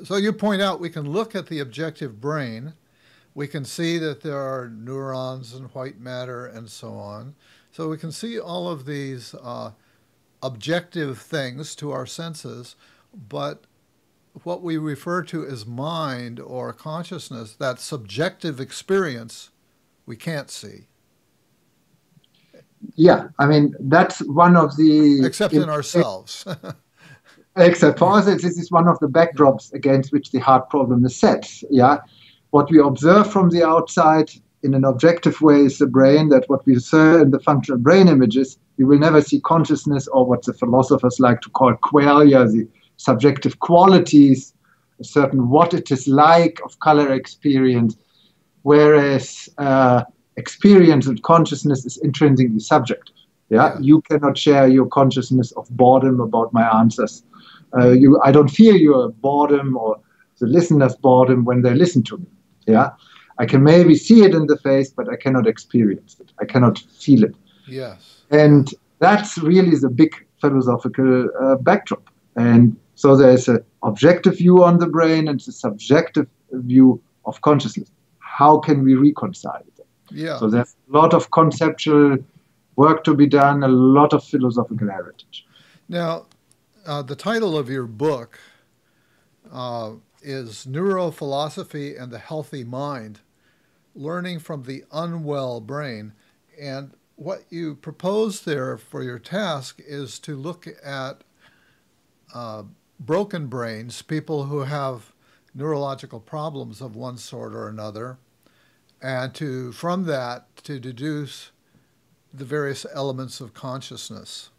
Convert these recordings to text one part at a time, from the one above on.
So you point out we can look at the objective brain. We can see that there are neurons and white matter and so on. So we can see all of these objective things to our senses, but what we refer to as mind or consciousness, that subjective experience, we can't see. Yeah, I mean, that's one of the... Except in ourselves. Except for us, this is one of the backdrops against which the heart problem is set. Yeah, what we observe from the outside in an objective way is the brain, that what we see in the functional brain images, we will never see consciousness, or what the philosophers like to call qualia, the subjective qualities, a certain what it is like of color experience, whereas experience and consciousness is intrinsically subjective. Yeah, you cannot share your consciousness of boredom about my answers. I don't feel your boredom or the listener's boredom when they listen to me. Yeah, I can maybe see it in the face, but I cannot experience it. I cannot feel it. Yes. And that's really the big philosophical backdrop. And so there's an objective view on the brain and a subjective view of consciousness. How can we reconcile them? Yeah. So there's a lot of conceptual work to be done, a lot of philosophical heritage. Now, the title of your book is Neuro-philosophy and the Healthy Mind, Learning from the Unwell Brain. And what you propose there for your task is to look at broken brains, people who have neurological problems of one sort or another, and from that to deduce the various elements of consciousness,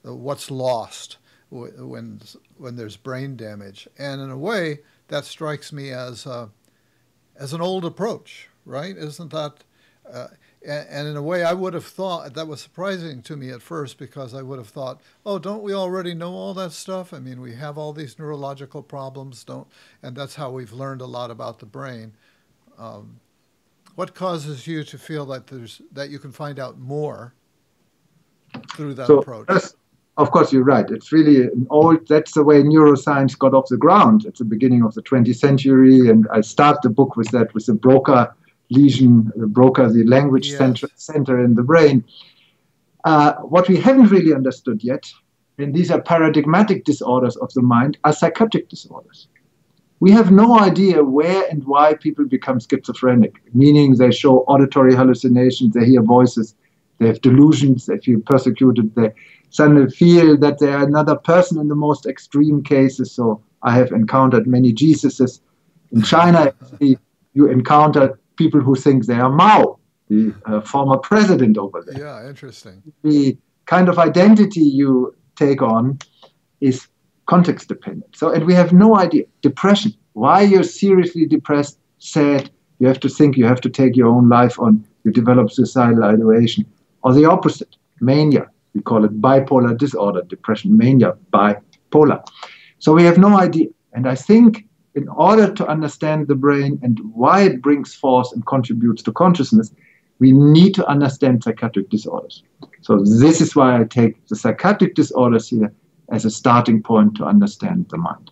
what's lost when there's brain damage. And in a way, that strikes me as an old approach, right? Isn't that? And in a way, I would have thought, that was surprising to me at first, because I would have thought, oh, don't we already know all that stuff? I mean, we have all these neurological problems, and that's how we've learned a lot about the brain. What causes you to feel that you can find out more through that approach? Of course, you're right. It's really that's the way neuroscience got off the ground at the beginning of the 20th century. And I start the book with that, with the Broca lesion, the language center in the brain. What we haven't really understood yet, and these are paradigmatic disorders of the mind, are psychotic disorders. We have no idea where and why people become schizophrenic, meaning they show auditory hallucinations, they hear voices, they have delusions, they feel persecuted, they suddenly feel that they are another person in the most extreme cases. So I have encountered many Jesuses. In China, actually, you encounter people who think they are Mao, the former president over there. Yeah, interesting. The kind of identity you take on is context dependent. So, and we have no idea. Depression, why you're seriously depressed, sad, you have to think, you have to take your own life on, you develop suicidal ideation. Or the opposite, mania. We call it bipolar disorder, depression, mania, bipolar. So we have no idea. And I think in order to understand the brain and why it brings forth and contributes to consciousness, we need to understand psychiatric disorders. So this is why I take the psychiatric disorders here as a starting point to understand the mind.